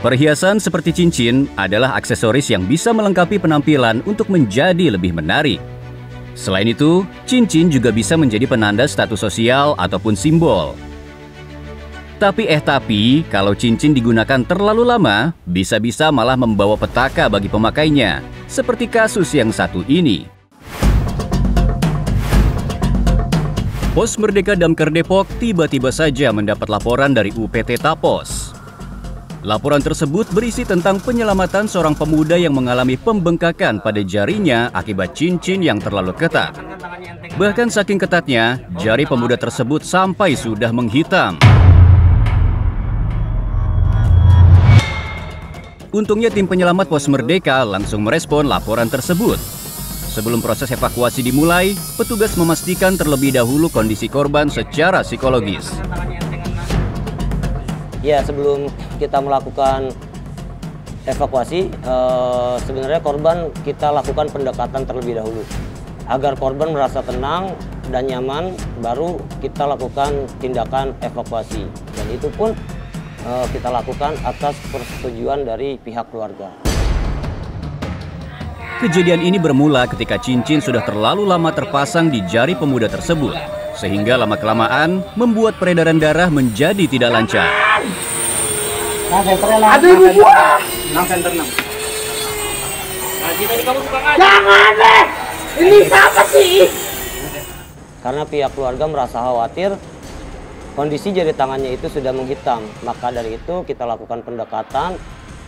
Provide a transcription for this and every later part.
Perhiasan seperti cincin adalah aksesoris yang bisa melengkapi penampilan untuk menjadi lebih menarik. Selain itu, cincin juga bisa menjadi penanda status sosial ataupun simbol. Tapi kalau cincin digunakan terlalu lama, bisa-bisa malah membawa petaka bagi pemakainya, seperti kasus yang satu ini. Pos Merdeka Damkar Depok tiba-tiba saja mendapat laporan dari UPT Tapos. Laporan tersebut berisi tentang penyelamatan seorang pemuda yang mengalami pembengkakan pada jarinya akibat cincin yang terlalu ketat. Bahkan saking ketatnya, jari pemuda tersebut sampai sudah menghitam. Untungnya tim penyelamat Pos Merdeka langsung merespon laporan tersebut. Sebelum proses evakuasi dimulai, petugas memastikan terlebih dahulu kondisi korban secara psikologis. Ya, sebelum kita melakukan evakuasi, sebenarnya korban kita lakukan pendekatan terlebih dahulu. Agar korban merasa tenang dan nyaman, baru kita lakukan tindakan evakuasi. Dan itu pun kita lakukan atas persetujuan dari pihak keluarga. Kejadian ini bermula ketika cincin sudah terlalu lama terpasang di jari pemuda tersebut, sehingga lama-kelamaan membuat peredaran darah menjadi tidak lancar. Aduh, ibu gua. 6 center 6. Jangan deh. Ini siapa sih? Karena pihak keluarga merasa khawatir kondisi jari tangannya itu sudah menghitam. Maka dari itu kita lakukan pendekatan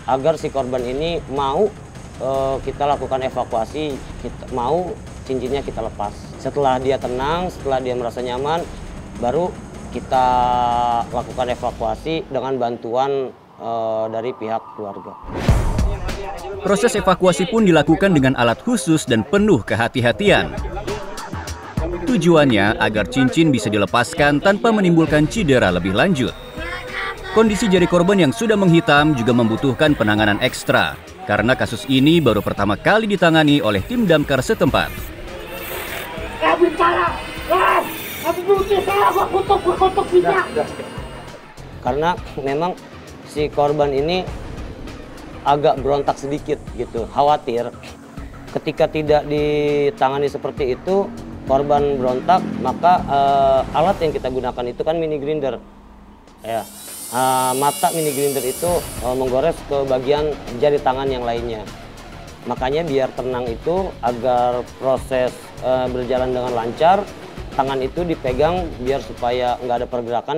agar si korban ini mau kita lakukan evakuasi, mau cincinnya kita lepas. Setelah dia tenang, setelah dia merasa nyaman, baru kita lakukan evakuasi dengan bantuan dari pihak keluarga. Proses evakuasi pun dilakukan dengan alat khusus dan penuh kehati-hatian. Tujuannya agar cincin bisa dilepaskan tanpa menimbulkan cedera lebih lanjut. Kondisi jari korban yang sudah menghitam juga membutuhkan penanganan ekstra, karena kasus ini baru pertama kali ditangani oleh tim damkar setempat. Karena memang si korban ini agak berontak sedikit gitu, khawatir ketika tidak ditangani seperti itu korban berontak, maka alat yang kita gunakan itu kan mini grinder ya. Mata mini grinder itu menggores ke bagian jari tangan yang lainnya. Makanya biar tenang itu, agar proses berjalan dengan lancar, tangan itu dipegang biar supaya nggak ada pergerakan.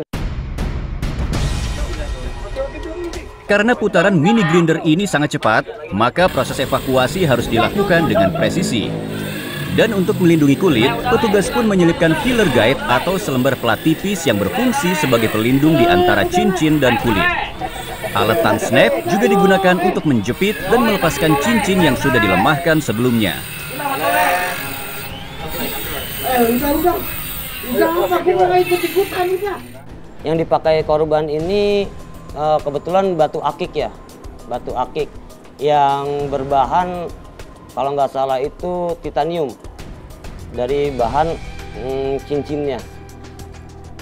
Karena putaran mini grinder ini sangat cepat, maka proses evakuasi harus dilakukan dengan presisi. Dan untuk melindungi kulit, petugas pun menyelipkan filler guide atau selembar pelat tipis yang berfungsi sebagai pelindung di antara cincin dan kulit. Alat tang snap juga digunakan untuk menjepit dan melepaskan cincin yang sudah dilemahkan sebelumnya. Yang dipakai korban ini kebetulan batu akik ya, batu akik yang berbahan kalau nggak salah itu titanium dari bahan cincinnya.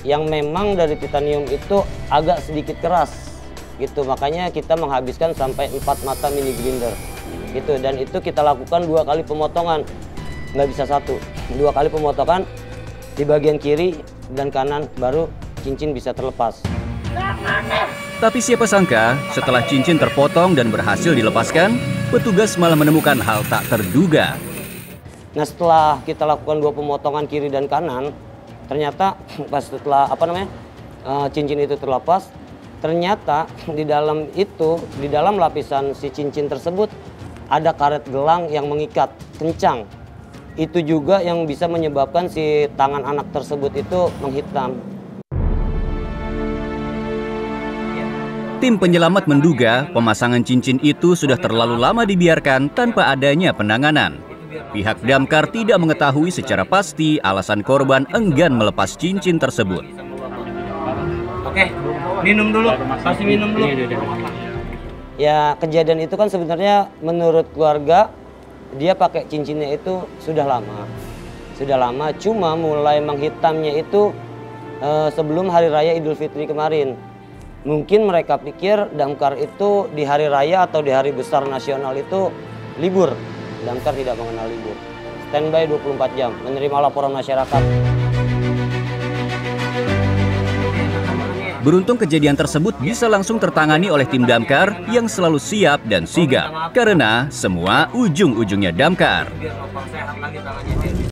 Yang memang dari titanium itu agak sedikit keras gitu, makanya kita menghabiskan sampai 4 mata mini grinder gitu. Dan itu kita lakukan 2 kali pemotongan, nggak bisa 1, 2 kali pemotongan di bagian kiri dan kanan, baru cincin bisa terlepas. Tapi siapa sangka, setelah cincin terpotong dan berhasil dilepaskan, petugas malah menemukan hal tak terduga. Nah, setelah kita lakukan 2 pemotongan kiri dan kanan, ternyata pas setelah cincin itu terlepas, ternyata di dalam lapisan si cincin tersebut ada karet gelang yang mengikat kencang. Itu juga yang bisa menyebabkan si tangan anak tersebut itu menghitam. Tim penyelamat menduga pemasangan cincin itu sudah terlalu lama dibiarkan tanpa adanya penanganan. Pihak damkar tidak mengetahui secara pasti alasan korban enggan melepas cincin tersebut. Oke, minum dulu, kasih minum dulu. Ya, kejadian itu kan sebenarnya menurut keluarga dia pakai cincinnya itu sudah lama. Sudah lama, cuma mulai menghitamnya itu sebelum Hari Raya Idul Fitri kemarin. Mungkin mereka pikir damkar itu di hari raya atau di hari besar nasional itu libur. Damkar tidak mengenal libur. Standby 24 jam, menerima laporan masyarakat. Beruntung kejadian tersebut bisa langsung tertangani oleh tim damkar yang selalu siap dan sigap. Karena semua ujung-ujungnya damkar. Biar sehat lagi tangannya.